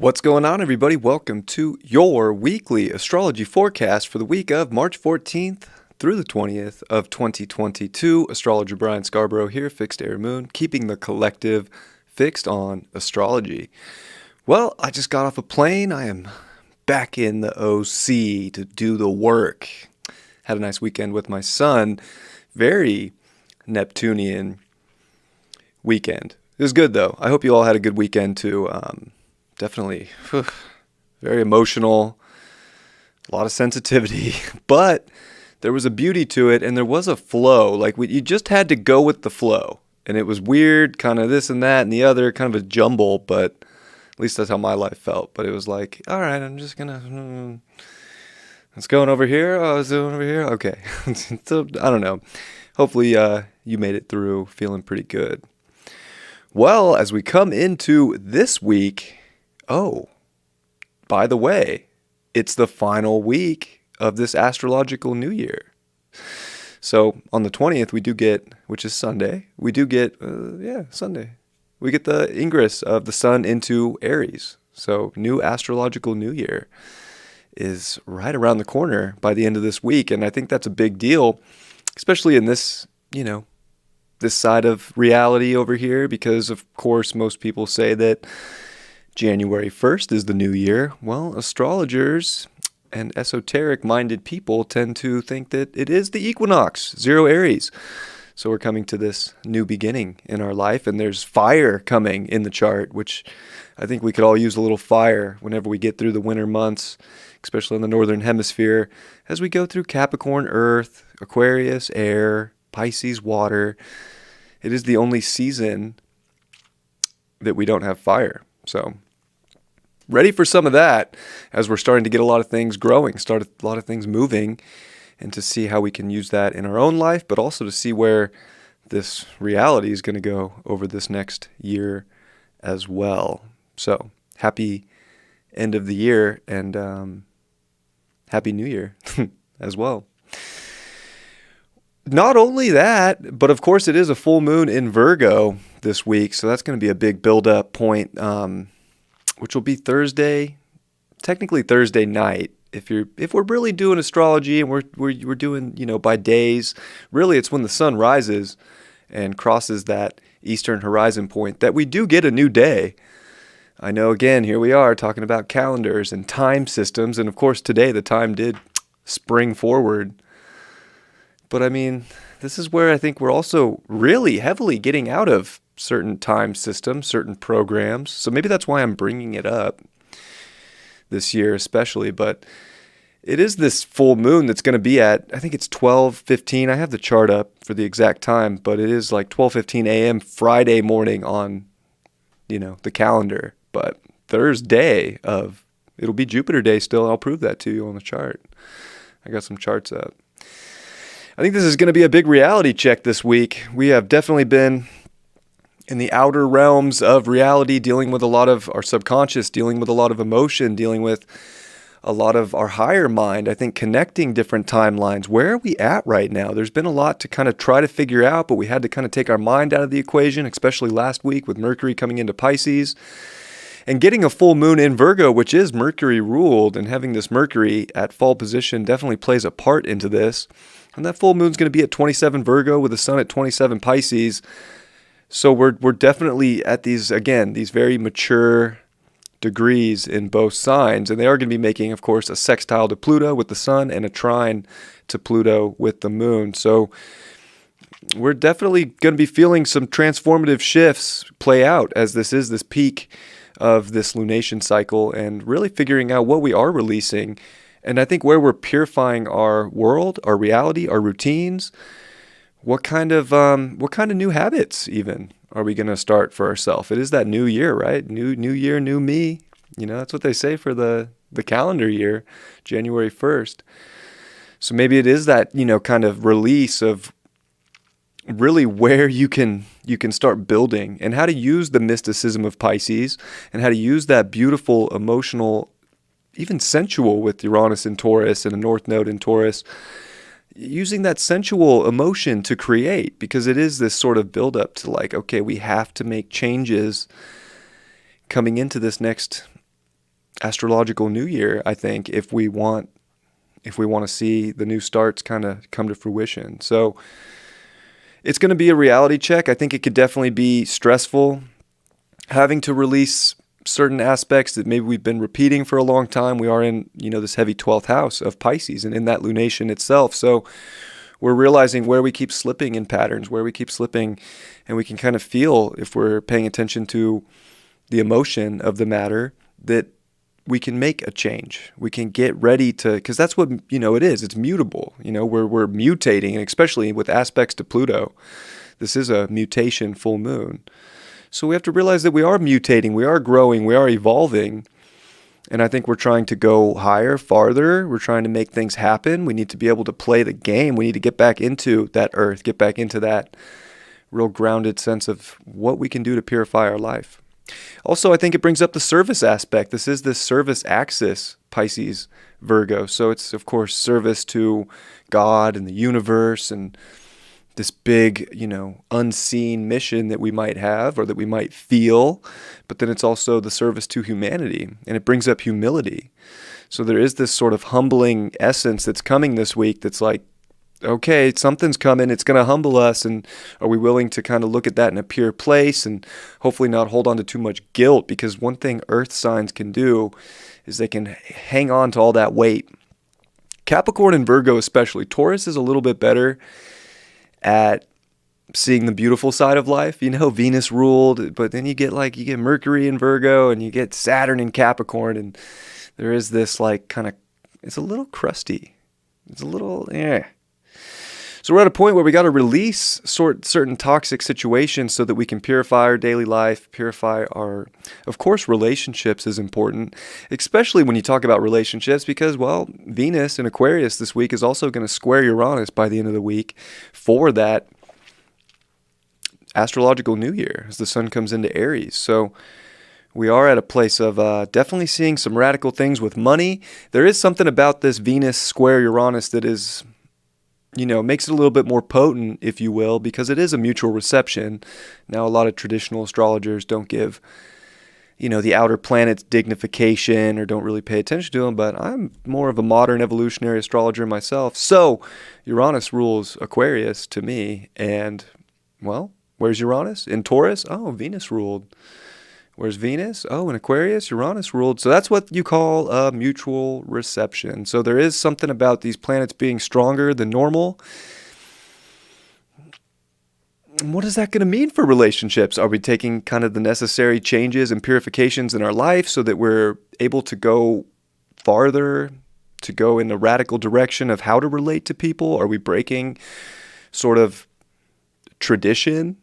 What's going on, everybody? Welcome to your weekly astrology forecast for the week of March 14th through the 20th of 2022. Astrologer Brian Scarborough here, Fixed Air Moon, keeping the collective fixed on astrology. Well, I just got off a plane. I am back in the OC to do the work. Had a nice weekend with my son. Very Neptunian weekend. It was good, though. I hope you all had a good weekend, too. Definitely very emotional, a lot of sensitivity, but there was a beauty to it and there was a flow. Like you just had to go with the flow, and it was weird, kind of this and that and the other, kind of a jumble, but at least that's how my life felt. But it was like, all right, I'm just gonna, it's going over here. Oh, it's going over here. Okay. So I don't know. Hopefully you made it through feeling pretty good. Well, as we come into this week, oh, by the way, it's the final week of this astrological new year. So on the 20th, we do get, which is Sunday, we do get, Sunday. We get the ingress of the sun into Aries. So new astrological new year is right around the corner by the end of this week. And I think that's a big deal, especially in this, this side of reality over here, because of course most people say that January 1st is the new year. Well, astrologers and esoteric-minded people tend to think that it is the equinox, 0 Aries. So we're coming to this new beginning in our life, and there's fire coming in the chart, which I think we could all use a little fire whenever we get through the winter months, especially in the northern hemisphere, as we go through Capricorn, Earth, Aquarius, air, Pisces, water. It is the only season that we don't have fire. So ready for some of that as we're starting to get a lot of things growing, start a lot of things moving, and to see how we can use that in our own life, but also to see where this reality is going to go over this next year as well. So happy end of the year and happy new year as well. Not only that, but of course it is a full moon in Virgo this week, so that's going to be a big build-up point, which will be Thursday, technically Thursday night. If we're really doing astrology and we're doing by days, really it's when the sun rises and crosses that eastern horizon point that we do get a new day. I know, again, here we are talking about calendars and time systems, and of course today the time did spring forward. But I mean, this is where I think we're also really heavily getting out of certain time systems, certain programs. So maybe that's why I'm bringing it up this year especially. But it is this full moon that's going to be at, I think it's 12:15. I have the chart up for the exact time, but it is like 12:15 a.m. Friday morning on, the calendar. But Thursday it'll be Jupiter Day still. I'll prove that to you on the chart. I got some charts up. I think this is going to be a big reality check this week. We have definitely been in the outer realms of reality, dealing with a lot of our subconscious, dealing with a lot of emotion, dealing with a lot of our higher mind. I think connecting different timelines. Where are we at right now? There's been a lot to kind of try to figure out, but we had to kind of take our mind out of the equation, especially last week with Mercury coming into Pisces. And getting a full moon in Virgo, which is Mercury ruled, and having this Mercury at fall position definitely plays a part into this. And that full moon's going to be at 27 Virgo with the sun at 27 Pisces. So we're definitely at these very mature degrees in both signs. And they are going to be making, of course, a sextile to Pluto with the sun and a trine to Pluto with the moon. So we're definitely going to be feeling some transformative shifts play out as this is this peak of this lunation cycle and really figuring out what we are releasing. And I think where we're purifying our world, our reality, our routines, what kind of new habits even are we going to start for ourselves? It is that new year, right? New year, new me. That's what they say for the calendar year, January 1st. So maybe it is that, kind of release of really where you can start building and how to use the mysticism of Pisces and how to use that beautiful, emotional, even sensual with Uranus in Taurus and a North Node in Taurus, using that sensual emotion to create, because it is this sort of buildup to like, okay, we have to make changes coming into this next astrological new year, I think, if we want to see the new starts kind of come to fruition. So it's going to be a reality check. I think it could definitely be stressful, having to release certain aspects that maybe we've been repeating for a long time. We are in, this heavy 12th house of Pisces and in that lunation itself. So we're realizing where we keep slipping in patterns, where we keep slipping, and we can kind of feel, if we're paying attention to the emotion of the matter, that we can make a change. We can get ready to, because that's what, it is. It's mutable. We're mutating, and especially with aspects to Pluto. This is a mutation full moon. So we have to realize that we are mutating, we are growing, we are evolving. And I think we're trying to go higher, farther. We're trying to make things happen. We need to be able to play the game. We need to get back into that earth, get back into that real grounded sense of what we can do to purify our life. Also, I think it brings up the service aspect. This is the service axis, Pisces, Virgo. So it's, of course, service to God and the universe and this big, unseen mission that we might have or that we might feel. But then it's also the service to humanity, and it brings up humility. So there is this sort of humbling essence that's coming this week that's like, okay, something's coming, it's going to humble us, and are we willing to kind of look at that in a pure place and hopefully not hold on to too much guilt? Because one thing earth signs can do is they can hang on to all that weight. Capricorn and Virgo especially. Taurus is a little bit better at seeing the beautiful side of life. Venus ruled, but then you get Mercury in Virgo and you get Saturn in Capricorn, and there is this it's a little crusty. It's a little, So we're at a point where we got to release certain toxic situations so that we can purify our daily life, purify our, of course, relationships is important, especially when you talk about relationships because, Venus in Aquarius this week is also going to square Uranus by the end of the week for that astrological new year as the sun comes into Aries. So we are at a place of definitely seeing some radical things with money. There is something about this Venus square Uranus that is, makes it a little bit more potent, if you will, because it is a mutual reception. Now, a lot of traditional astrologers don't give, the outer planets dignification or don't really pay attention to them, but I'm more of a modern evolutionary astrologer myself. So Uranus rules Aquarius to me, and, where's Uranus? In Taurus? Oh, Venus ruled. Where's Venus? Oh, in Aquarius, Uranus ruled. So that's what you call a mutual reception. So there is something about these planets being stronger than normal. What is that going to mean for relationships? Are we taking kind of the necessary changes and purifications in our life so that we're able to go farther, to go in a radical direction of how to relate to people? Are we breaking sort of tradition?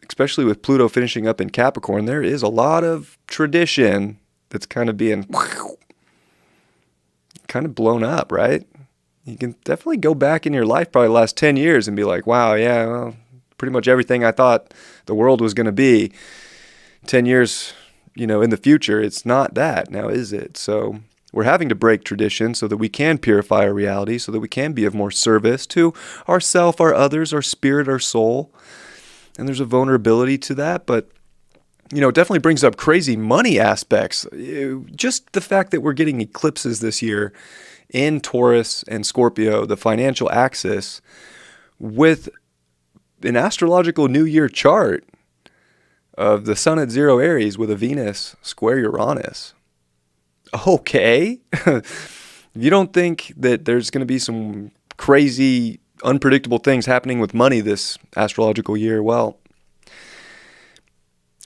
Especially with Pluto finishing up in Capricorn, there is a lot of tradition that's kind of being kind of blown up, right? You can definitely go back in your life probably the last 10 years and be like, wow, yeah, pretty much everything I thought the world was going to be 10 years, in the future, it's not that now, is it? So we're having to break tradition so that we can purify our reality, so that we can be of more service to ourself, our others, our spirit, our soul. And there's a vulnerability to that, but, it definitely brings up crazy money aspects. Just the fact that we're getting eclipses this year in Taurus and Scorpio, the financial axis, with an astrological New Year chart of the sun at 0 Aries with a Venus square Uranus. Okay. You don't think that there's going to be some crazy unpredictable things happening with money this astrological year? Well,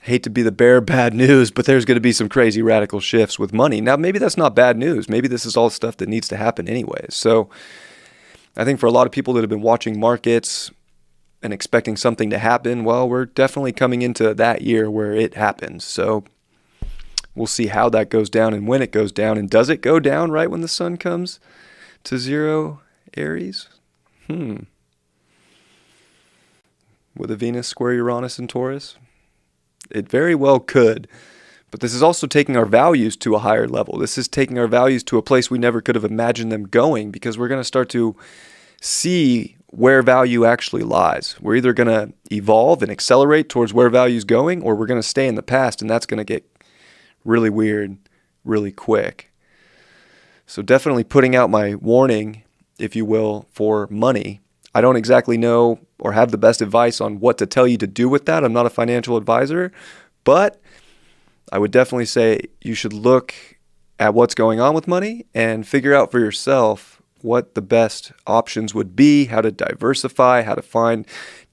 hate to be the bearer of bad news, but there's going to be some crazy radical shifts with money. Now, maybe that's not bad news. Maybe this is all stuff that needs to happen anyways. So I think for a lot of people that have been watching markets and expecting something to happen, well, we're definitely coming into that year where it happens. So we'll see how that goes down and when it goes down. And does it go down right when the sun comes to 0 Aries? With a Venus square Uranus in Taurus? It very well could. But this is also taking our values to a higher level. This is taking our values to a place we never could have imagined them going, because we're going to start to see where value actually lies. We're either going to evolve and accelerate towards where value is going, or we're going to stay in the past, and that's going to get really weird really quick. So definitely putting out my warning, if you will, for money. I don't exactly know or have the best advice on what to tell you to do with that. I'm not a financial advisor, but I would definitely say you should look at what's going on with money and figure out for yourself what the best options would be, how to diversify, how to find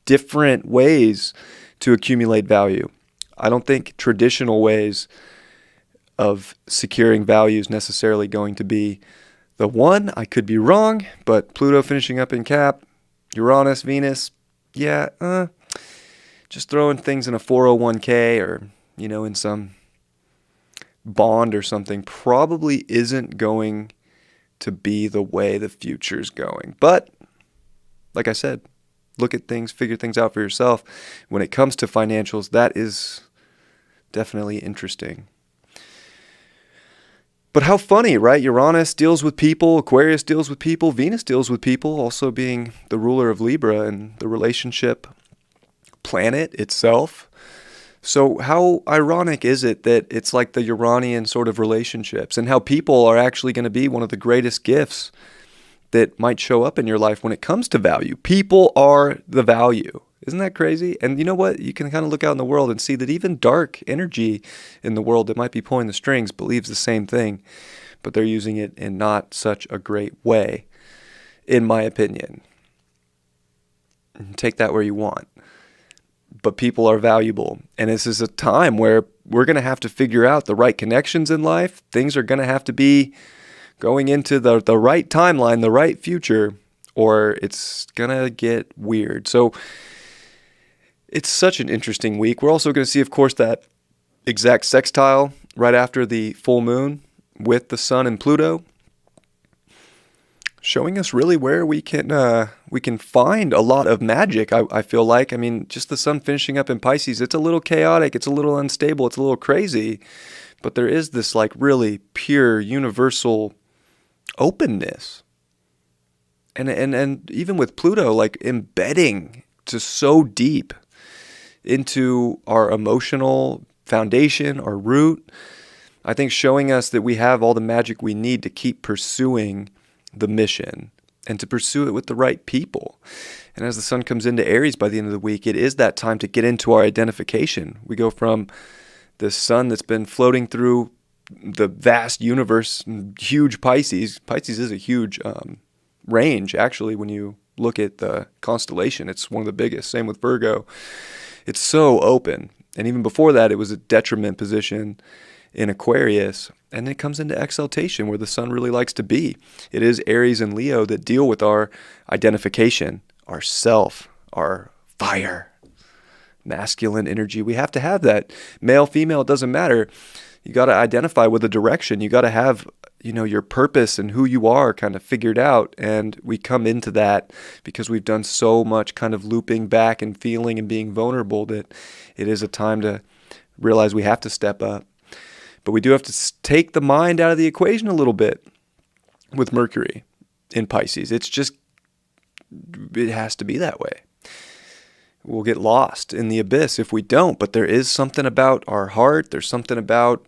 different ways to accumulate value. I don't think traditional ways of securing value is necessarily going to be the one. I could be wrong, but Pluto finishing up in Cap, Uranus, Venus, just throwing things in a 401k or, in some bond or something probably isn't going to be the way the future's going. But like I said, look at things, figure things out for yourself. When it comes to financials, that is definitely interesting. But how funny, right? Uranus deals with people, Aquarius deals with people, Venus deals with people, also being the ruler of Libra and the relationship planet itself. So how ironic is it that it's like the Uranian sort of relationships, and how people are actually going to be one of the greatest gifts that might show up in your life when it comes to value. People are the value. Isn't that crazy? And you know what? You can kind of look out in the world and see that even dark energy in the world that might be pulling the strings believes the same thing, but they're using it in not such a great way, in my opinion. Take that where you want. But people are valuable. And this is a time where we're going to have to figure out the right connections in life. Things are going to have to be going into the right timeline, the right future, or it's going to get weird. So it's such an interesting week. We're also going to see, of course, that exact sextile right after the full moon with the sun and Pluto, showing us really where we can find a lot of magic, I feel like. I mean, just the sun finishing up in Pisces, it's a little chaotic, it's a little unstable, it's a little crazy, but there is this like really pure, universal openness. And even with Pluto, like embedding just so deep into our emotional foundation, our root, I think showing us that we have all the magic we need to keep pursuing the mission and to pursue it with the right people. And as the sun comes into Aries by the end of the week, it is that time to get into our identification. We go from the sun that's been floating through the vast universe, huge Pisces. Pisces is a huge range, actually, when you look at the constellation. It's one of the biggest. Same with Virgo. It's so open. And even before that, it was a detriment position in Aquarius. And then it comes into exaltation, where the sun really likes to be. It is Aries and Leo that deal with our identification, our self, our fire, masculine energy. We have to have that. Male, female, it doesn't matter. You got to identify with a direction. You got to have, your purpose and who you are kind of figured out. And we come into that because we've done so much kind of looping back and feeling and being vulnerable that it is a time to realize we have to step up. But we do have to take the mind out of the equation a little bit with Mercury in Pisces. It has to be that way. We'll get lost in the abyss if we don't. But there is something about our heart. There's something about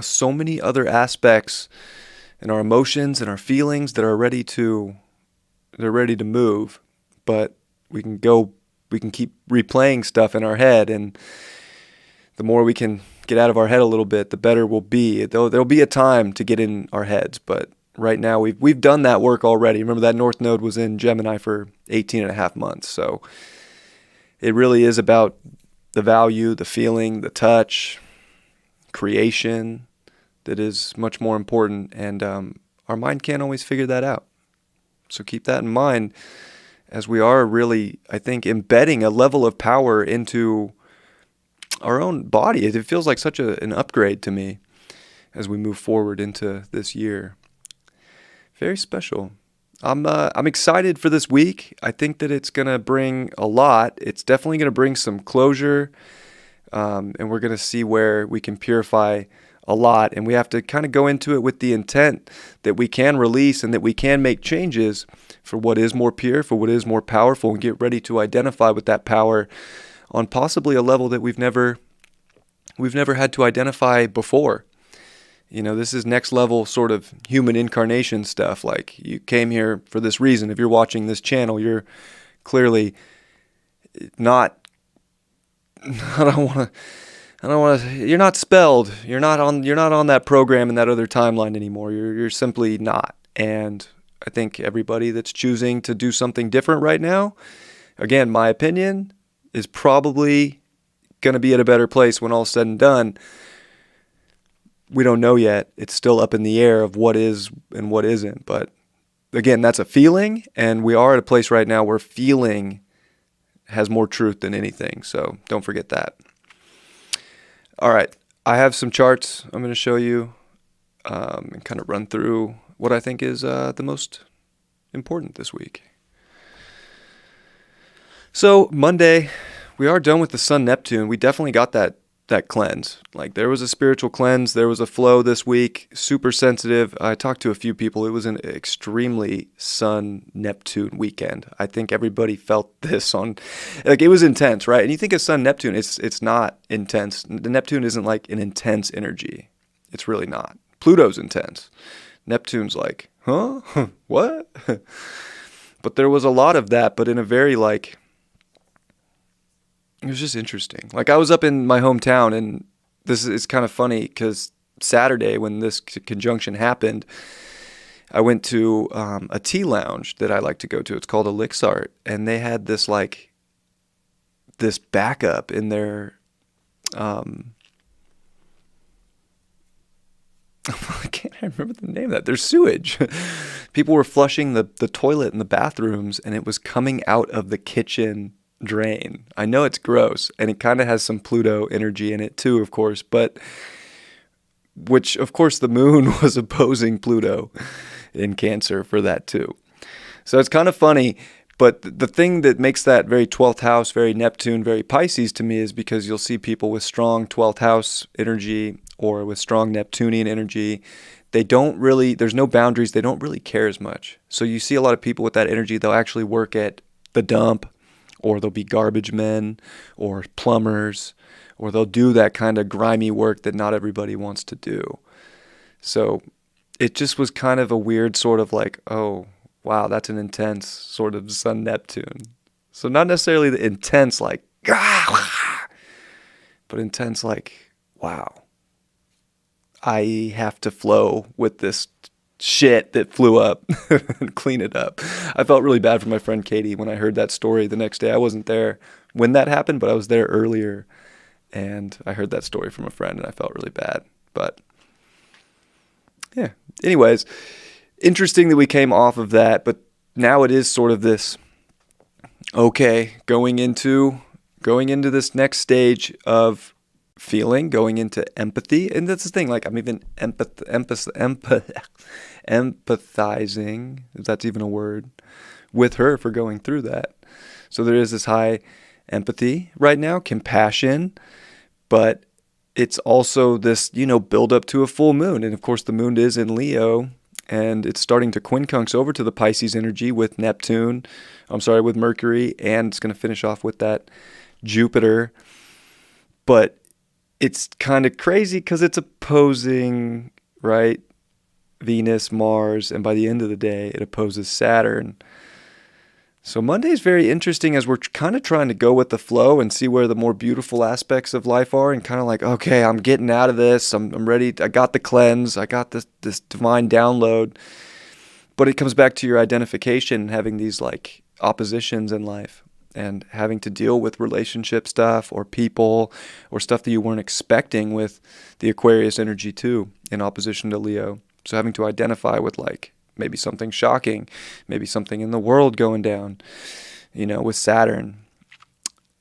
so many other aspects in our emotions and our feelings that are ready to move. But we can keep replaying stuff in our head, and the more we can get out of our head a little bit, the better we'll be. There'll be a time to get in our heads, but right now we've done that work already. Remember, that North Node was in Gemini for 18 and a half months. So it really is about the value, the feeling, the touch, creation that is much more important. And our mind can't always figure that out. So keep that in mind as we are really, I think, embedding a level of power into our own body. It feels like such an upgrade to me as we move forward into this year. Very special. I'm excited for this week. I think that it's going to bring a lot. It's definitely going to bring some closure, and we're going to see where we can purify a lot. And we have to kind of go into it with the intent that we can release and that we can make changes for what is more pure, for what is more powerful, and get ready to identify with that power on possibly a level that we've never had to identify before. This is next level sort of human incarnation stuff. Like, you came here for this reason. If you're watching this channel, you're clearly not, you're not spelled. You're not on that program in that other timeline anymore. You're simply not. And I think everybody that's choosing to do something different right now, again, my opinion, is probably going to be at a better place when all's said and done. We don't know yet. It's still up in the air of what is and what isn't. But again, that's a feeling, and we are at a place right now where feeling has more truth than anything. So don't forget that. All right. I have some charts I'm going to show you and kind of run through what I think is the most important this week. So Monday, we are done with the Sun Neptune. We definitely got that cleanse. Like, there was a spiritual cleanse. There was a flow this week. Super sensitive. I talked to a few people. It was an extremely Sun Neptune weekend. I think everybody felt this it was intense, right? And you think of Sun Neptune, it's not intense. The Neptune isn't like an intense energy. It's really not. Pluto's intense. Neptune's like, huh? What? But there was a lot of that, but in a very it was just interesting. Like, I was up in my hometown, and this is kind of funny because Saturday, when this conjunction happened, I went to a tea lounge that I like to go to. It's called Elixart, and they had this backup in their I can't remember the name of that. There's sewage. People were flushing the toilet in the bathrooms, and it was coming out of the kitchen drain. I know it's gross, and it kind of has some Pluto energy in it too, of course, but which, of course, the moon was opposing Pluto in Cancer for that too. So it's kind of funny, but the thing that makes that very 12th house, very Neptune, very Pisces to me is because you'll see people with strong 12th house energy or with strong Neptunian energy. They don't really, there's no boundaries. They don't really care as much. So you see a lot of people with that energy, they'll actually work at the dump, or they'll be garbage men or plumbers, or they'll do that kind of grimy work that not everybody wants to do. So it just was kind of a weird sort of like, oh, wow, that's an intense sort of Sun Neptune. So not necessarily the intense like, but intense like, wow, I have to flow with this shit that flew up and clean it up. I felt really bad for my friend Katie when I heard that story the next day. I wasn't there when that happened, but I was there earlier, and I heard that story from a friend, and I felt really bad. But yeah, anyways, interesting that we came off of that, but now it is sort of this, okay, going into this next stage of feeling, going into empathy. And that's the thing, like, I'm even empathizing, if that's even a word, with her for going through that. So there is this high empathy right now, compassion, but it's also this, build up to a full moon. And of course the moon is in Leo, and it's starting to quincunx over to the Pisces energy with Mercury, and it's going to finish off with that Jupiter. But it's kind of crazy because it's opposing, right, Venus, Mars, and by the end of the day, it opposes Saturn. So Monday is very interesting as we're kind of trying to go with the flow and see where the more beautiful aspects of life are, and kind of like, okay, I'm getting out of this. I'm ready. I got the cleanse. I got this divine download. But it comes back to your identification, having these like oppositions in life, and having to deal with relationship stuff or people or stuff that you weren't expecting with the Aquarius energy too, in opposition to Leo. So having to identify with like maybe something shocking, maybe something in the world going down, with Saturn,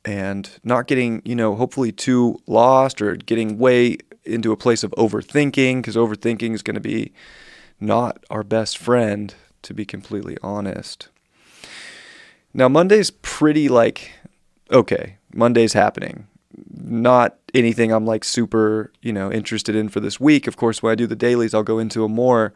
and not getting, hopefully too lost or getting way into a place of overthinking, because overthinking is going to be not our best friend, to be completely honest. Now, Monday's pretty okay, Monday's happening. Not anything I'm super, interested in for this week. Of course, when I do the dailies, I'll go into it more.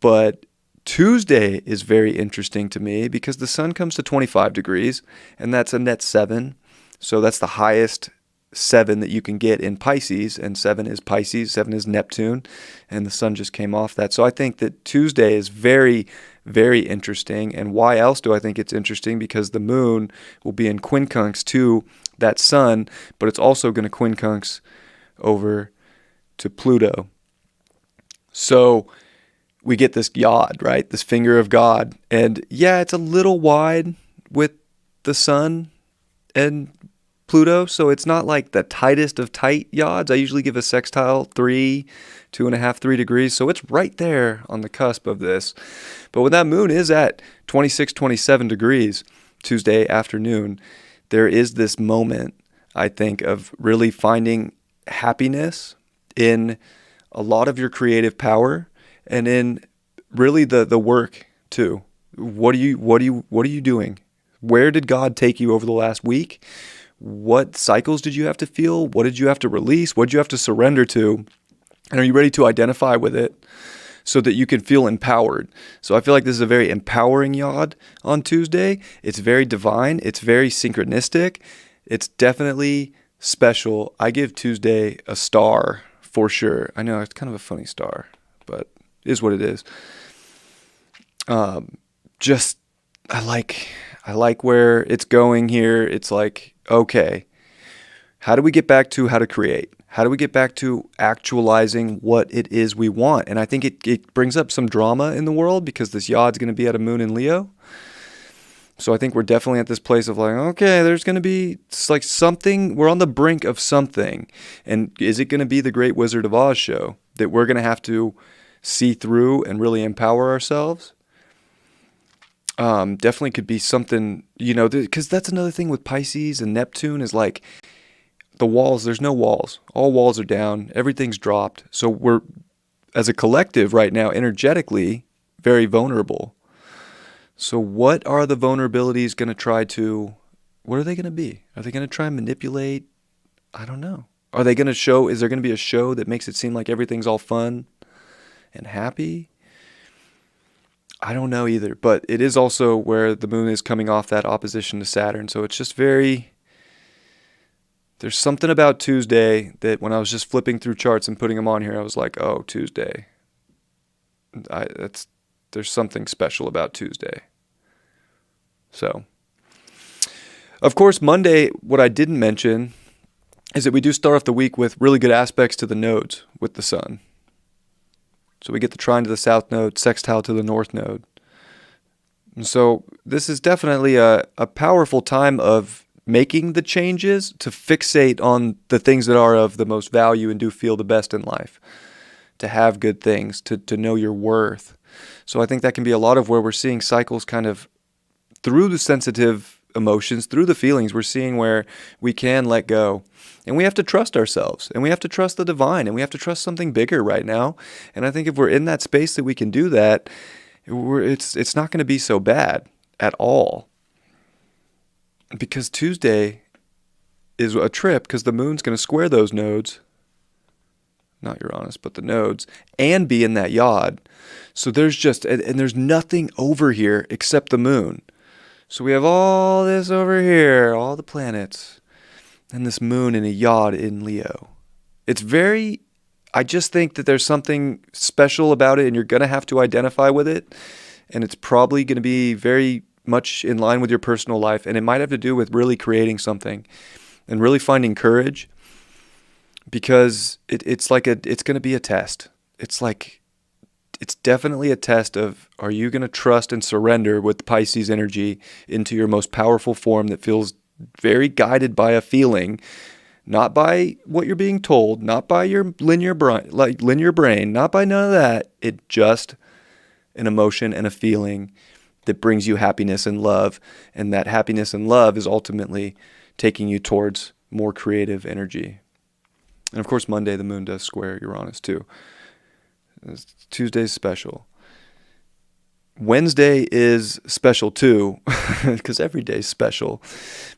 But Tuesday is very interesting to me because the sun comes to 25 degrees, and that's a net 7. So that's the highest 7 that you can get in Pisces, and 7 is Pisces, 7 is Neptune, and the sun just came off that. So I think that Tuesday is very, very interesting. And why else do I think it's interesting? Because the moon will be in quincunx to that sun, but it's also going to quincunx over to Pluto. So we get this yod, right? This finger of God. And yeah, it's a little wide with the sun and Pluto, so it's not like the tightest of tight yods. I usually give a sextile 3, 2.5, 3 degrees, so it's right there on the cusp of this. But when that moon is at 26, 27 degrees Tuesday afternoon, there is this moment, I think, of really finding happiness in a lot of your creative power and in really the work too. What are you doing? Where did God take you over the last week? What cycles did you have to feel? What did you have to release? What did you have to surrender to? And are you ready to identify with it so that you can feel empowered? So I feel like this is a very empowering yod on Tuesday. It's very divine. It's very synchronistic. It's definitely special. I give Tuesday a star for sure. I know it's kind of a funny star, but it is what it is. I like where it's going here. It's like, okay, how do we get back to how to create? How do we get back to actualizing what it is we want? And I think it brings up some drama in the world because this yod's going to be at a moon in Leo. So I think we're definitely at this place of like, okay, there's going to be like something, we're on the brink of something. And is it going to be the Great Wizard of Oz show that we're going to have to see through and really empower ourselves? Definitely could be something, because that's another thing with Pisces and Neptune is like the walls, there's no walls. All walls are down. Everything's dropped. So we're, as a collective right now, energetically, very vulnerable. So what are the vulnerabilities going to try to, what are they going to be? Are they going to try and manipulate? I don't know. Are they going to show, is there going to be a show that makes it seem like everything's all fun and happy? I don't know either, but it is also where the moon is coming off that opposition to Saturn. So it's just there's something about Tuesday that when I was just flipping through charts and putting them on here, I was like, oh, Tuesday. There's something special about Tuesday. So, of course, Monday, what I didn't mention is that we do start off the week with really good aspects to the nodes with the sun. So we get the trine to the south node, sextile to the north node. And so this is definitely a powerful time of making the changes to fixate on the things that are of the most value and do feel the best in life. To have good things, to know your worth. So I think that can be a lot of where we're seeing cycles kind of through the sensitive emotions, through the feelings, we're seeing where we can let go. And we have to trust ourselves, and we have to trust the divine, and we have to trust something bigger right now. And I think if we're in that space that we can do that, it's not going to be so bad at all. Because Tuesday is a trip, because the moon's going to square those nodes, not Uranus, but the nodes, and be in that yod. So there's and there's nothing over here except the moon. So we have all this over here, all the planets, and this moon in a yod in Leo. I just think that there's something special about it, and you're going to have to identify with it, and it's probably going to be very much in line with your personal life, and it might have to do with really creating something and really finding courage, because it's going to be a test. It's definitely a test of, are you going to trust and surrender with Pisces energy into your most powerful form that feels very guided by a feeling, not by what you're being told, not by your linear brain, not by none of that. It's just an emotion and a feeling that brings you happiness and love, and that happiness and love is ultimately taking you towards more creative energy. And of course, Monday, the moon does square Uranus too. Tuesday's special. Wednesday is special too, because every day's special.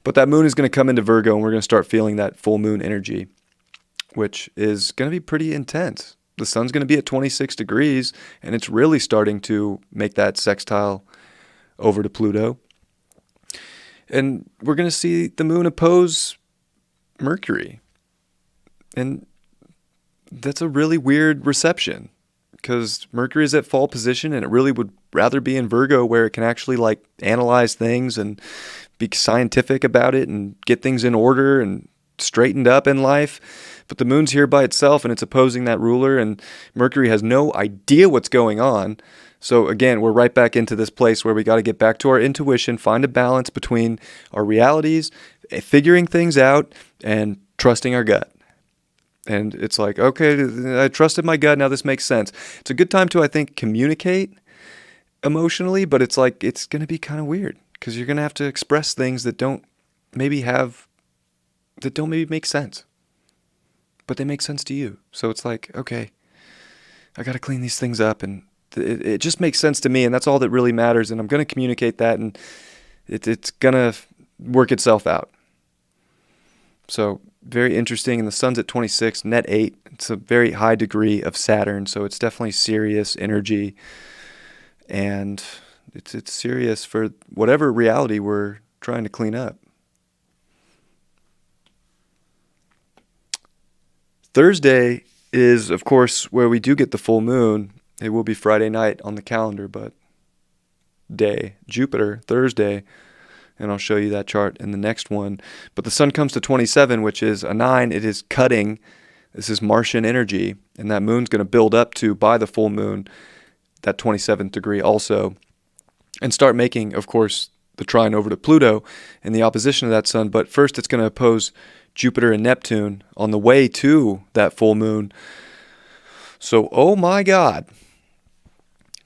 But that moon is going to come into Virgo, and we're going to start feeling that full moon energy, which is going to be pretty intense. The sun's going to be at 26 degrees, and it's really starting to make that sextile over to Pluto. And we're going to see the moon oppose Mercury. And that's a really weird reception because Mercury is at fall position and it really would rather be in Virgo where it can actually like analyze things and be scientific about it and get things in order and straightened up in life. But the moon's here by itself and it's opposing that ruler, and Mercury has no idea what's going on. So again, we're right back into this place where we got to get back to our intuition, find a balance between our realities, figuring things out, and trusting our gut. And it's like, okay, I trusted my gut, now this makes sense. It's a good time to, I think, communicate emotionally, but it's like, it's going to be kind of weird because you're going to have to express things that don't maybe make sense, but they make sense to you. So it's like, okay, I got to clean these things up, and it just makes sense to me, and that's all that really matters, and I'm going to communicate that, and it's going to work itself out. So very interesting, and the sun's at 26, net 8. It's a very high degree of Saturn, so it's definitely serious energy, and it's serious for whatever reality we're trying to clean up. Thursday is, of course, where we do get the full moon. It will be Friday night on the calendar, but day, Jupiter, Thursday, and I'll show you that chart in the next one. But the sun comes to 27, which is a 9. It is cutting. This is Martian energy, and that moon's going to build up to, by the full moon, that 27th degree also, and start making, of course, the trine over to Pluto and the opposition of that sun. But first it's going to oppose Jupiter and Neptune on the way to that full moon. So, oh my God.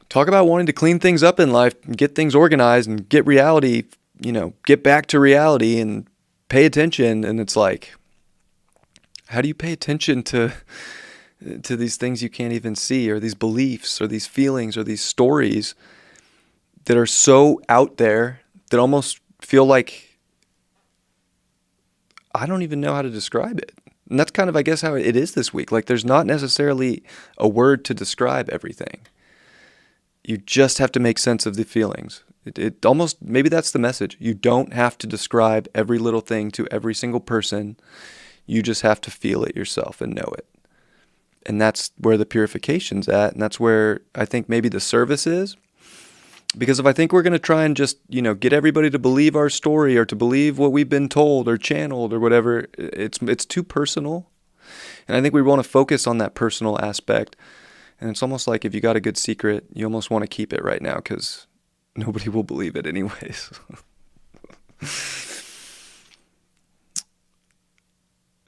Talk about wanting to clean things up in life and get things organized and get reality, get back to reality and pay attention. And it's like, how do you pay attention to these things you can't even see, or these beliefs or these feelings or these stories that are so out there that almost feel like, I don't even know how to describe it. And that's kind of, I guess, how it is this week. Like, there's not necessarily a word to describe everything. You just have to make sense of the feelings. It almost, maybe that's the message. You don't have to describe every little thing to every single person. You just have to feel it yourself and know it. And that's where the purification's at. And that's where I think maybe the service is. Because if I think we're going to try and just, get everybody to believe our story or to believe what we've been told or channeled or whatever, it's too personal. And I think we want to focus on that personal aspect. And it's almost like if you got a good secret, you almost want to keep it right now because nobody will believe it anyways.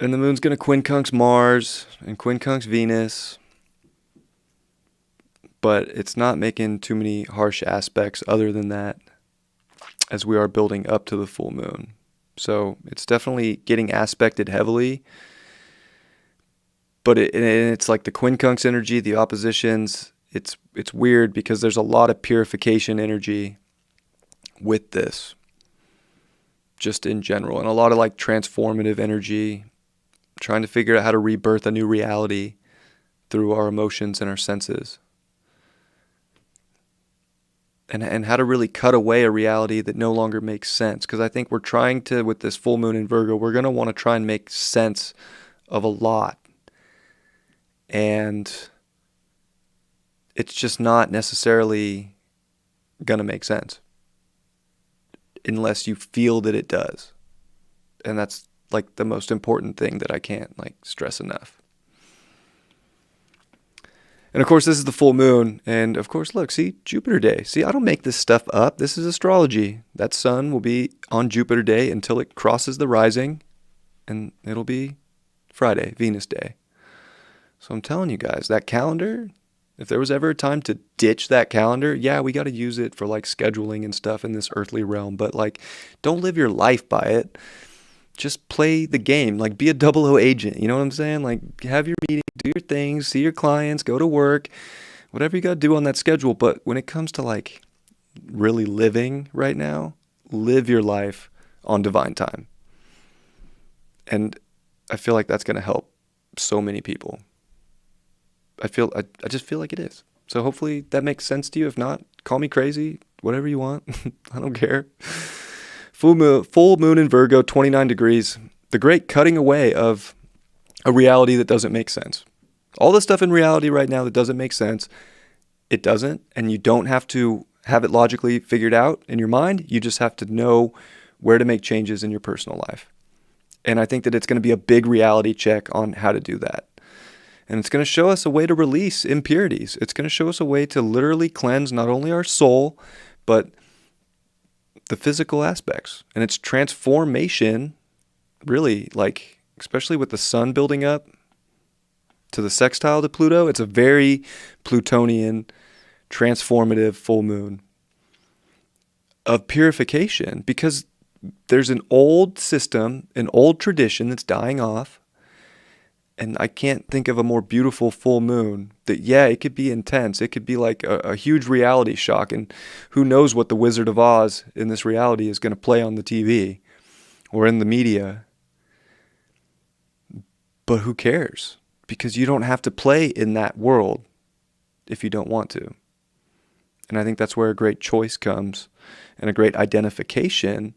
And the moon's going to quincunx Mars and quincunx Venus. But it's not making too many harsh aspects other than that as we are building up to the full moon. So it's definitely getting aspected heavily. But it's like the quincunx energy, the oppositions. It's weird because there's a lot of purification energy with this, just in general. And a lot of like transformative energy, trying to figure out how to rebirth a new reality through our emotions and our senses. And how to really cut away a reality that no longer makes sense. Because I think we're trying to, with this full moon in Virgo, we're going to want to try and make sense of a lot. And it's just not necessarily going to make sense unless you feel that it does. And that's like the most important thing that I can't stress enough. And of course, this is the full moon. And of course, look, see, Jupiter Day. See, I don't make this stuff up. This is astrology. That sun will be on Jupiter Day until it crosses the rising. And it'll be Friday, Venus Day. So I'm telling you guys, that calendar, if there was ever a time to ditch that calendar, yeah, we got to use it for scheduling and stuff in this earthly realm. But don't live your life by it. Just play the game, be a 00 agent, you know what I'm saying? Have your meeting, do your things, see your clients, go to work, whatever you got to do on that schedule. But when it comes to really living right now, live your life on divine time. And I feel like that's going to help so many people. I just feel like it is. So hopefully that makes sense to you. If not, call me crazy, whatever you want. I don't care. Full moon in Virgo, 29 degrees. The great cutting away of a reality that doesn't make sense. All the stuff in reality right now that doesn't make sense, it doesn't, and you don't have to have it logically figured out in your mind. You just have to know where to make changes in your personal life. And I think that it's going to be a big reality check on how to do that. And it's going to show us a way to release impurities. It's going to show us a way to literally cleanse not only our soul, but the physical aspects. And it's transformation, really, like, especially with the sun building up to the sextile to Pluto. It's a very Plutonian, transformative full moon of purification, because there's an old system, an old tradition that's dying off. And I can't think of a more beautiful full moon that, yeah, it could be intense. It could be like a huge reality shock. And who knows what the Wizard of Oz in this reality is going to play on the TV or in the media. But who cares? Because you don't have to play in that world if you don't want to. And I think that's where a great choice comes, and a great identification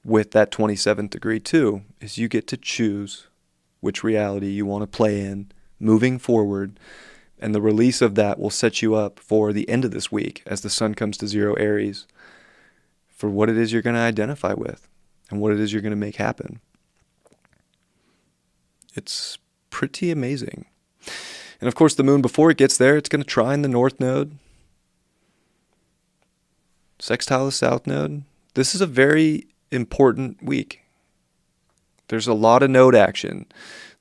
with that 27th degree too, is you get to choose which reality you want to play in moving forward. And the release of that will set you up for the end of this week as the sun comes to 0 Aries for what it is you're going to identify with and what it is you're going to make happen. It's pretty amazing. And of course, the moon, before it gets there, it's going to trine the north node, sextile the south node. This is a very important week. There's a lot of node action.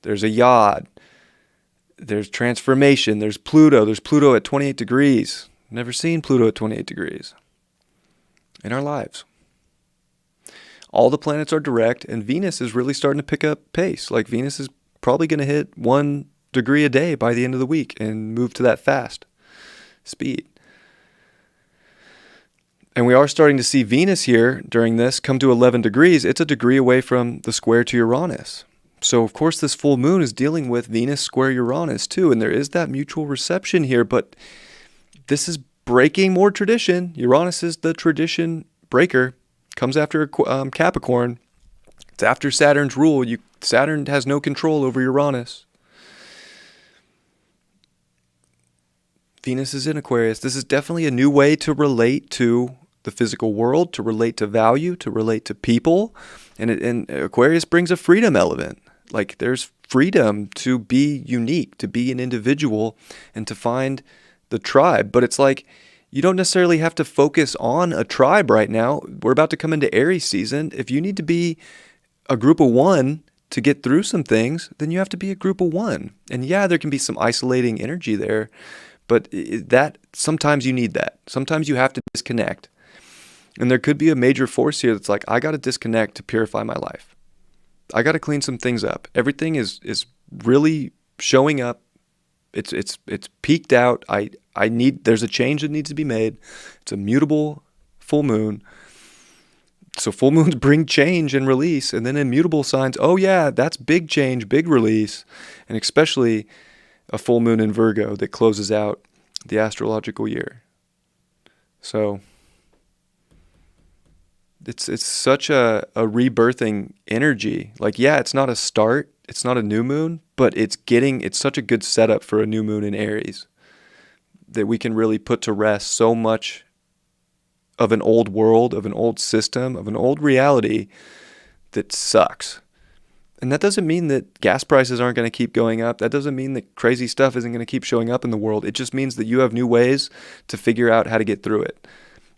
There's a yod. There's transformation. There's Pluto. There's Pluto at 28 degrees. Never seen Pluto at 28 degrees in our lives. All the planets are direct, and Venus is really starting to pick up pace. Like, Venus is probably going to hit 1 degree a day by the end of the week and move to that fast speed. And we are starting to see Venus here during this come to 11 degrees. It's a degree away from the square to Uranus. So, of course, this full moon is dealing with Venus square Uranus too. And there is that mutual reception here. But this is breaking more tradition. Uranus is the tradition breaker. Comes after Capricorn. It's after Saturn's rule. Saturn has no control over Uranus. Venus is in Aquarius. This is definitely a new way to relate to the physical world, to relate to value, to relate to people. And Aquarius brings a freedom element. Like, there's freedom to be unique, to be an individual, and to find the tribe. But it's like, you don't necessarily have to focus on a tribe right now. We're about to come into Aries season. If you need to be a group of one to get through some things, then you have to be a group of one. And yeah, there can be some isolating energy there. But that sometimes you need that. Sometimes you have to disconnect. And there could be a major force here that's like, I got to disconnect to purify my life. I got to clean some things up. Everything is really showing up. It's peaked out. There's a change that needs to be made. It's a mutable full moon. So full moons bring change and release. And then immutable signs, oh yeah, that's big change, big release. And especially a full moon in Virgo that closes out the astrological year. So it's such a rebirthing energy. Like, yeah, it's not a start, it's not a new moon, but it's such a good setup for a new moon in Aries that we can really put to rest so much of an old world, of an old system, of an old reality that sucks. And that doesn't mean that gas prices aren't going to keep going up. That doesn't mean that crazy stuff isn't going to keep showing up in the world. It just means that you have new ways to figure out how to get through it.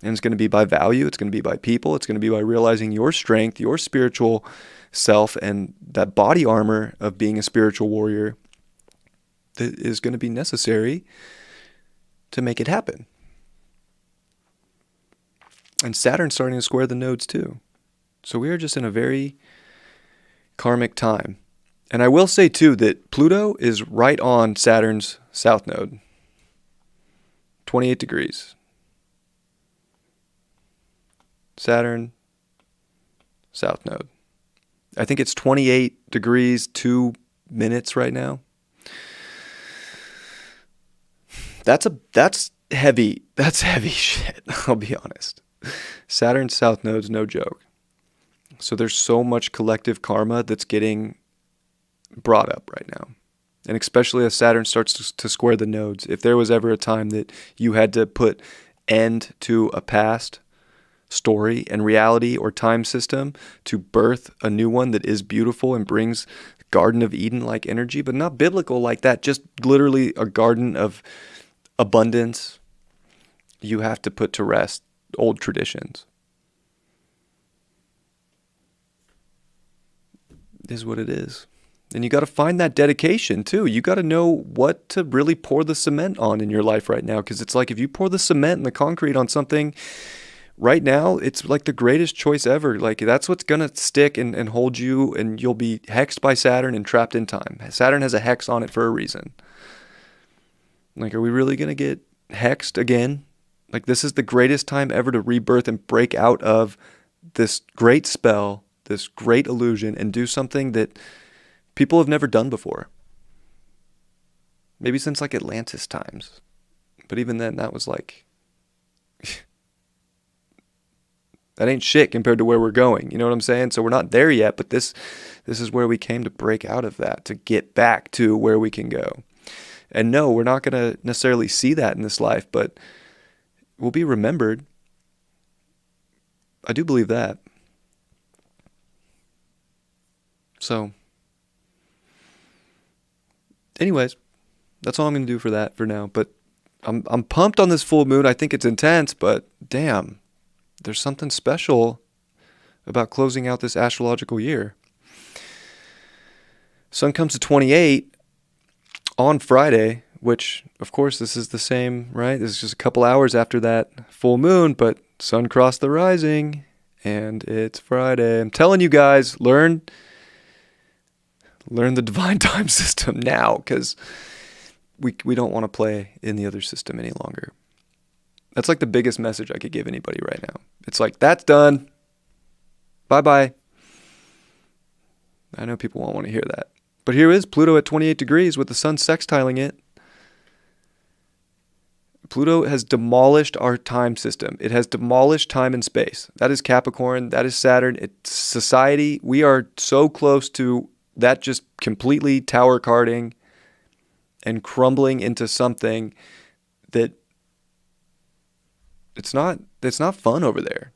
And it's going to be by value. It's going to be by people. It's going to be by realizing your strength, your spiritual self, and that body armor of being a spiritual warrior that is going to be necessary to make it happen. And Saturn's starting to square the nodes too. So we are just in a very karmic time. And I will say too that Pluto is right on Saturn's south node. 28 degrees. Saturn, south node. I think it's 28 degrees, 2 minutes right now. That's heavy. That's heavy shit, I'll be honest. Saturn's south node's no joke. So there's so much collective karma that's getting brought up right now. And especially as Saturn starts to square the nodes. If there was ever a time that you had to put end to a past story and reality or time system to birth a new one that is beautiful and brings Garden of Eden-like energy, but not biblical like that, just literally a garden of abundance, you have to put to rest old traditions. It is what it is. And you got to find that dedication too. You got to know what to really pour the cement on in your life right now. Because it's like if you pour the cement and the concrete on something right now, it's like the greatest choice ever. Like that's what's going to stick and hold you, and you'll be hexed by Saturn and trapped in time. Saturn has a hex on it for a reason. Like, are we really going to get hexed again? Like, this is the greatest time ever to rebirth and break out of this great spell, this great illusion, and do something that people have never done before. Maybe since like Atlantis times. But even then, that was like, that ain't shit compared to where we're going. You know what I'm saying? So we're not there yet, but this is where we came to break out of that, to get back to where we can go. And no, we're not going to necessarily see that in this life, but we'll be remembered. I do believe that. So, anyways, that's all I'm going to do for that for now. But I'm pumped on this full moon. I think it's intense, but damn, there's something special about closing out this astrological year. Sun comes to 28 on Friday, which, of course, this is the same, right? This is just a couple hours after that full moon, but sun crossed the rising, and it's Friday. I'm telling you guys, learn the divine time system now, because we don't want to play in the other system any longer. That's like the biggest message I could give anybody right now. It's like, that's done. Bye-bye. I know people won't want to hear that. But here is Pluto at 28 degrees with the sun sextiling it. Pluto has demolished our time system. It has demolished time and space. That is Capricorn. That is Saturn. It's society. We are so close to that just completely tower carding and crumbling into something that it's not fun over there.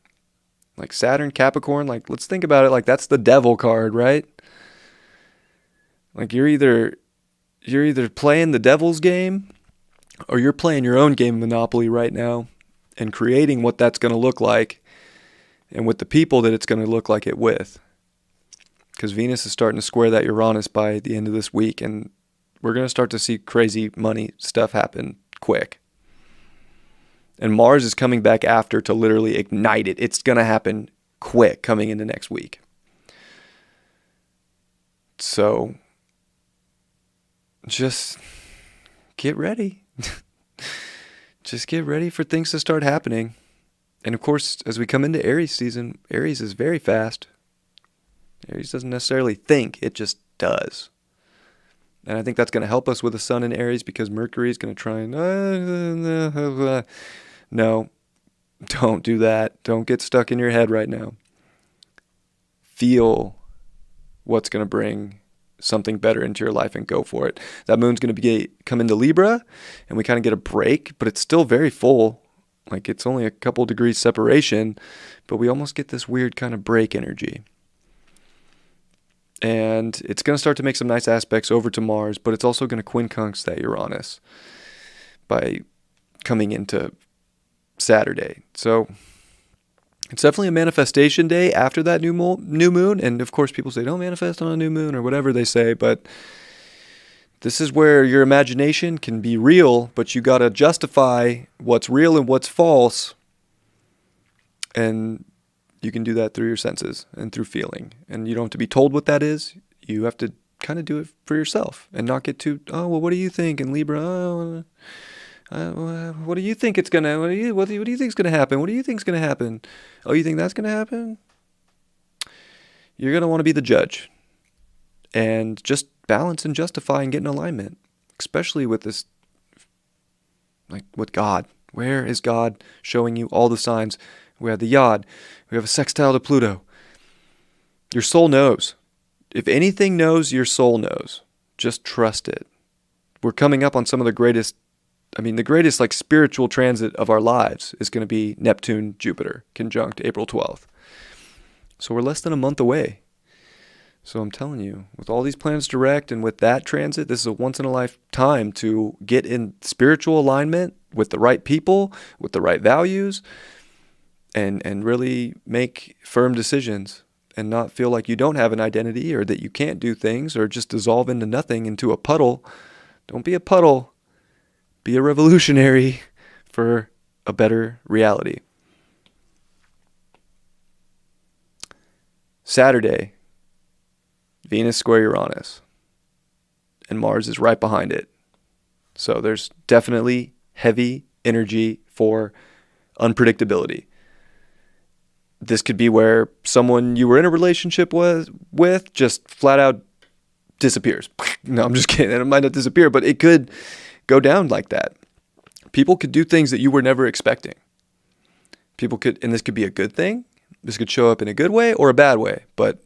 Like Saturn, Capricorn, like let's think about it like that's the devil card, right? Like you're either playing the devil's game or you're playing your own game of Monopoly right now and creating what that's going to look like and with the people that it's going to look like it with. Because Venus is starting to square that Uranus by the end of this week, and we're going to start to see crazy money stuff happen quick. And Mars is coming back after to literally ignite it. It's going to happen quick coming into next week. So just get ready. Just get ready for things to start happening. And of course, as we come into Aries season, Aries is very fast. Aries doesn't necessarily think, it just does. And I think that's going to help us with the sun in Aries because Mercury is going to try and... No, don't do that. Don't get stuck in your head right now. Feel what's going to bring something better into your life and go for it. That moon's going to come into Libra and we kind of get a break, but it's still very full. Like it's only a couple degrees separation, but we almost get this weird kind of break energy. And it's going to start to make some nice aspects over to Mars, but it's also going to quincunx that Uranus by coming into Saturday. So it's definitely a manifestation day after that new moon. And of course, people say, don't manifest on a new moon or whatever they say. But this is where your imagination can be real, but you got to justify what's real and what's false. And you can do that through your senses and through feeling. And you don't have to be told what that is. You have to kind of do it for yourself and not get too, oh, well, what do you think? And Libra, what do you think it's gonna? What do you think is gonna happen? What do you think is gonna happen? Oh, you think that's gonna happen? You're gonna want to be the judge, and just balance and justify and get in alignment, especially with this, like with God. Where is God showing you all the signs? We have the Yod. We have a sextile to Pluto. Your soul knows. If anything knows, your soul knows. Just trust it. We're coming up on some of the greatest like spiritual transit of our lives is going to be Neptune, Jupiter, conjunct April 12th. So we're less than a month away. So I'm telling you, with all these planets direct and with that transit, this is a once in a lifetime to get in spiritual alignment with the right people, with the right values, and really make firm decisions and not feel like you don't have an identity or that you can't do things or just dissolve into nothing, into a puddle. Don't be a puddle. Be a revolutionary for a better reality. Saturday, Venus square Uranus, and Mars is right behind it. So there's definitely heavy energy for unpredictability. This could be where someone you were in a relationship with just flat out disappears. No, I'm just kidding. It might not disappear, but it could go down like that. People could do things that you were never expecting. And this could be a good thing. This could show up in a good way or a bad way, but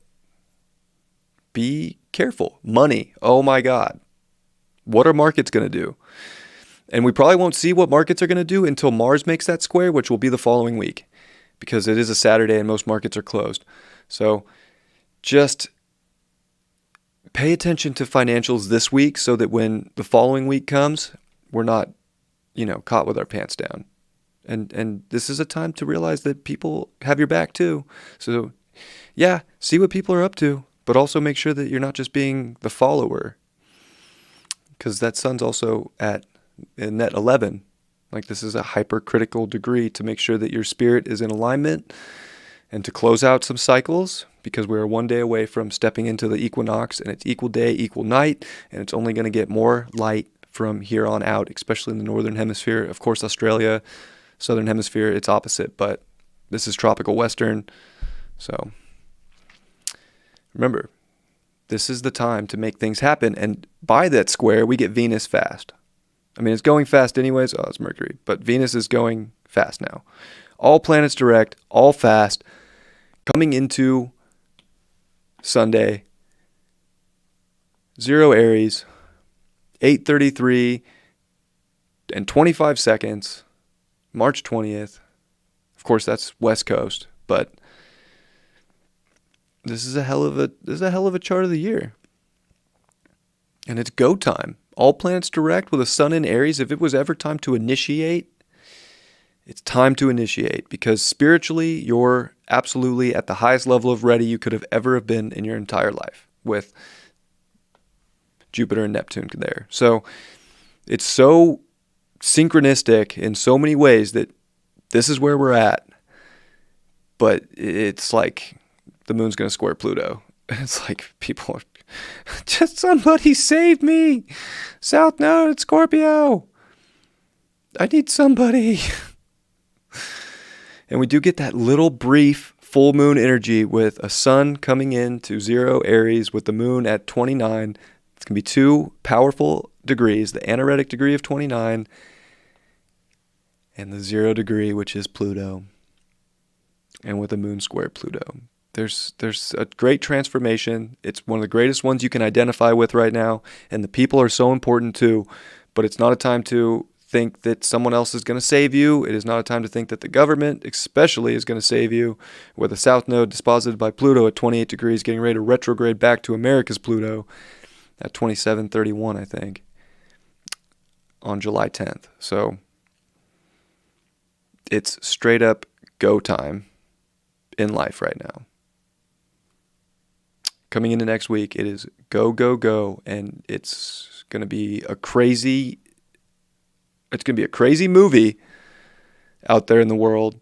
be careful. Money. Oh my God. What are markets going to do? And we probably won't see what markets are going to do until Mars makes that square, which will be the following week because it is a Saturday and most markets are closed. So just pay attention to financials this week so that when the following week comes, we're not, caught with our pants down. And this is a time to realize that people have your back too. So yeah, see what people are up to, but also make sure that you're not just being the follower. Because that sun's also in net 11. Like this is a hypercritical degree to make sure that your spirit is in alignment and to close out some cycles, because we're one day away from stepping into the equinox, and it's equal day, equal night, and it's only going to get more light from here on out, especially in the northern hemisphere. Of course, Australia, southern hemisphere, it's opposite, but this is tropical western. So remember, this is the time to make things happen, and by that square, we get Venus fast. I mean, it's going fast anyways. Oh, it's Mercury, but Venus is going fast now. All planets direct, all fast, coming into Sunday, 0 Aries, 8:33 and 25 seconds, March 20th. Of course, that's West Coast, but this is a hell of a chart of the year. And it's go time. All planets direct with a sun in Aries. If it was ever time to initiate, it's time to initiate, because spiritually, you're absolutely at the highest level of ready you could have ever have been in your entire life with Jupiter and Neptune there. So it's so synchronistic in so many ways that this is where we're at. But it's like the moon's going to square Pluto. It's like people are just, somebody save me. South Node, Scorpio. I need somebody. And we do get that little brief full moon energy with a sun coming into 0 Aries with the moon at 29. It's going to be 2 powerful degrees, the anaretic degree of 29 and the 0 degree, which is Pluto. And with the moon square Pluto. There's a great transformation. It's one of the greatest ones you can identify with right now. And the people are so important too. But it's not a time to think that someone else is going to save you. It is not a time to think that the government especially is going to save you. With the South Node disposited by Pluto at 28 degrees, getting ready to retrograde back to America's Pluto at 27:31, I think, on July 10th. So it's straight up go time in life right now. Coming into next week, it is go, go, go, and it's going to be a crazy movie out there in the world,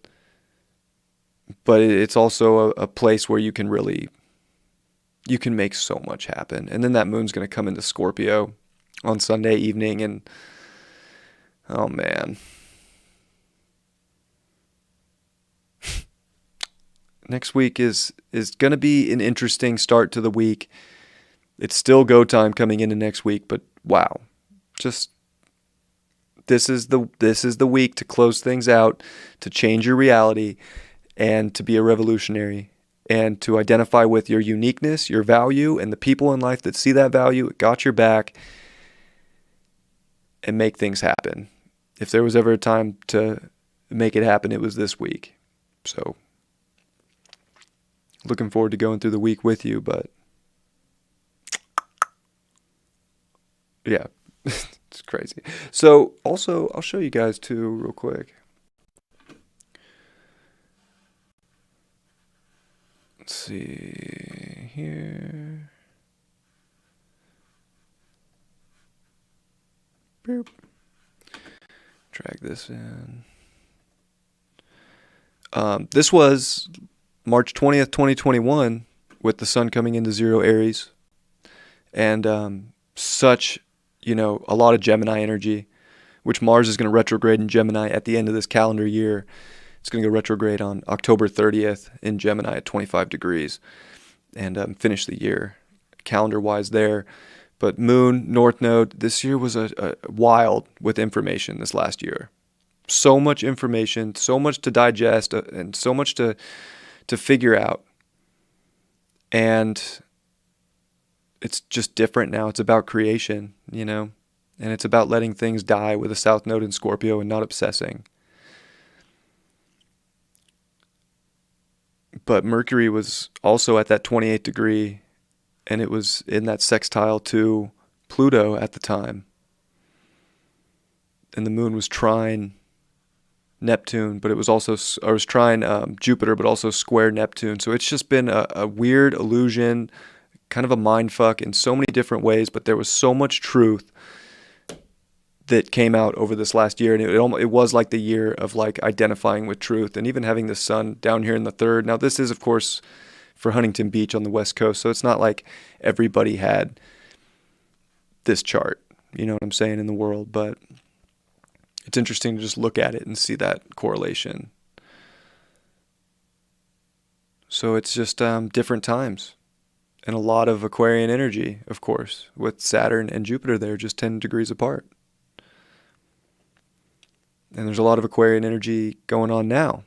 but it's also a place where you can make so much happen. And then that moon's going to come into Scorpio on Sunday evening, and oh man. Next week is going to be an interesting start to the week. It's still go time coming into next week, but wow. Just this is the week to close things out, to change your reality, and to be a revolutionary. and to identify with your uniqueness, your value, and the people in life that see that value, got your back, and make things happen. If there was ever a time to make it happen, it was this week. So, looking forward to going through the week with you, but yeah, it's crazy. So, also, I'll show you guys too real quick. Let's see here. Boop. Drag this in. This was March 20th, 2021, with the sun coming into 0 Aries. And such, a lot of Gemini energy, which Mars is going to retrograde in Gemini at the end of this calendar year. It's going to go retrograde on October 30th in Gemini at 25 degrees and finish the year calendar-wise there. But Moon, North Node, this year was a wild with information this last year. So much information, so much to digest, and so much to figure out. And it's just different now. It's about creation, and it's about letting things die with a South Node in Scorpio and not obsessing. But Mercury was also at that 28 degree, and it was in that sextile to Pluto at the time. And the moon was trine Neptune, but it was also, or was trine Jupiter, but also square Neptune. So it's just been a weird illusion, kind of a mind fuck in so many different ways, but there was so much truth that came out over this last year, and it was like the year of like identifying with truth, and even having the sun down here in the 3rd. Now this is of course for Huntington Beach on the West Coast, so it's not like everybody had this chart, you know what I'm saying, in the world, but it's interesting to just look at it and see that correlation. So it's just different times, and a lot of Aquarian energy, of course, with Saturn and Jupiter there just 10 degrees apart. And there's a lot of Aquarian energy going on now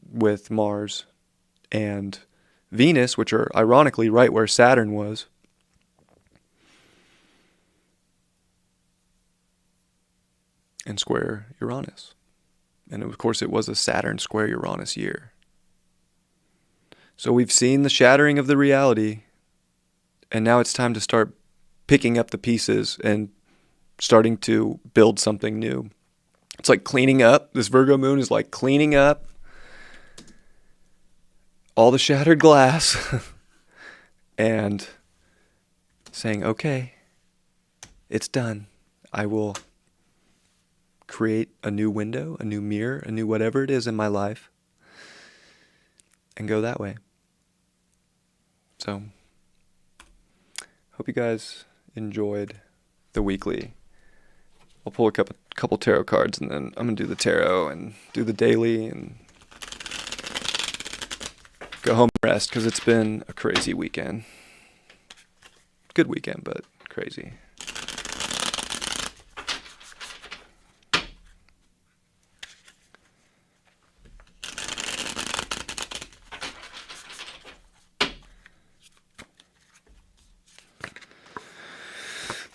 with Mars and Venus, which are ironically right where Saturn was. And square Uranus. And of course it was a Saturn square Uranus year. So we've seen the shattering of the reality, and now it's time to start picking up the pieces and starting to build something new. It's like cleaning up. This Virgo moon is like cleaning up all the shattered glass and saying, okay, it's done. I will create a new window, a new mirror, a new whatever it is in my life, and go that way. So, hope you guys enjoyed the weekly. I'll pull a couple tarot cards, and then I'm going to do the tarot and do the daily and go home and rest, because it's been a crazy weekend. Good weekend, but crazy.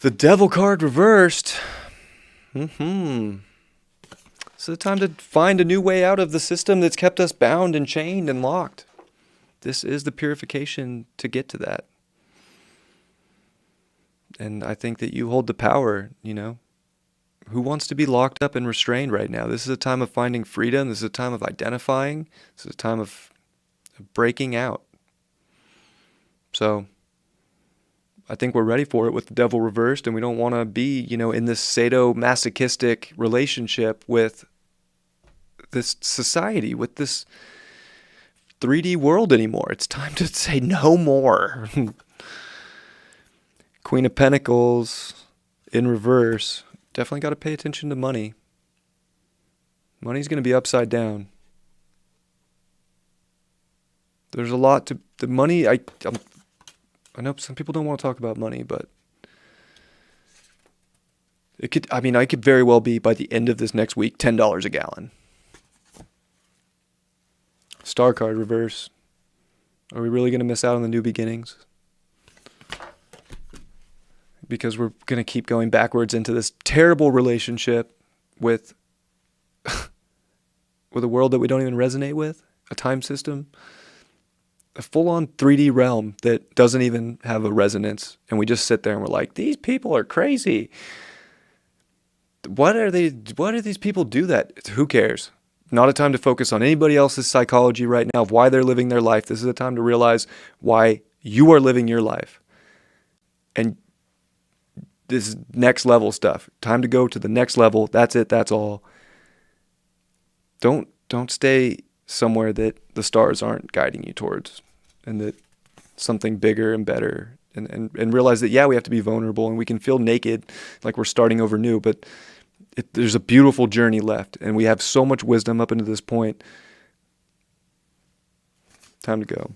The Devil card reversed. So it's time to find a new way out of the system that's kept us bound and chained and locked. This is the purification to get to that. And I think that you hold the power, Who wants to be locked up and restrained right now? This is a time of finding freedom. This is a time of identifying. This is a time of breaking out. So I think we're ready for it with the Devil reversed, and we don't want to be, in this sadomasochistic relationship with this society, with this 3D world anymore. It's time to say no more. Queen of Pentacles in reverse. Definitely got to pay attention to money. Money's going to be upside down. There's a lot to the money. I know some people don't want to talk about money, but I could very well be, by the end of this next week, $10 a gallon. Star card reverse. Are we really going to miss out on the new beginnings? Because we're going to keep going backwards into this terrible relationship with with a world that we don't even resonate with, a time system, a full-on 3D realm that doesn't even have a resonance, and we just sit there and we're like, these people are crazy. Why do these people do that? Who cares? Not a time to focus on anybody else's psychology right now of why they're living their life. This is a time to realize why you are living your life. And this is next level stuff. Time to go to the next level. That's it. That's all. Don't stay somewhere that the stars aren't guiding you towards, and that something bigger and better, and realize that, yeah, we have to be vulnerable and we can feel naked like we're starting over new, but there's a beautiful journey left, and we have so much wisdom up into this point. Time to go.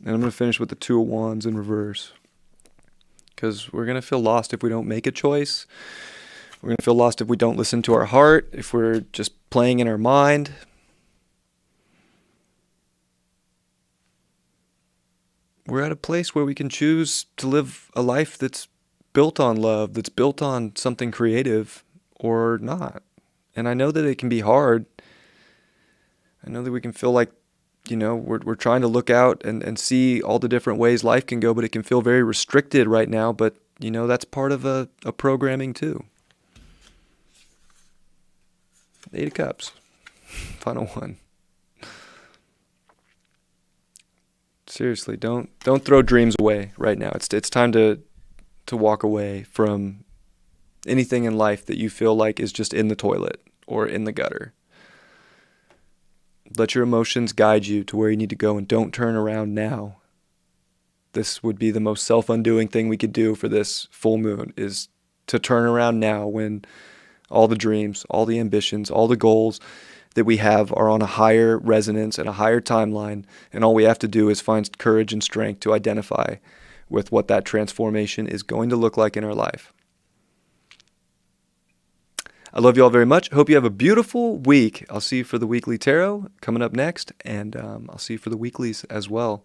And I'm going to finish with the Two of Wands in reverse, because we're going to feel lost if we don't make a choice. We're going to feel lost if we don't listen to our heart, if we're just playing in our mind. We're at a place where we can choose to live a life that's built on love, that's built on something creative, or not. And I know that it can be hard. I know that we can feel like, we're trying to look out and see all the different ways life can go, but it can feel very restricted right now. But, that's part of a programming too. Eight of Cups. Final one. Seriously, don't throw dreams away right now. It's time to walk away from anything in life that you feel like is just in the toilet or in the gutter. Let your emotions guide you to where you need to go, and don't turn around now. This would be the most self-undoing thing we could do for this full moon, is to turn around now when all the dreams, all the ambitions, all the goals that we have are on a higher resonance and a higher timeline, and all we have to do is find courage and strength to identify with what that transformation is going to look like in our life. I love you all very much. Hope you have a beautiful week. I'll see you for the weekly tarot coming up next, and I'll see you for the weeklies as well.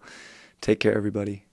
Take care, everybody.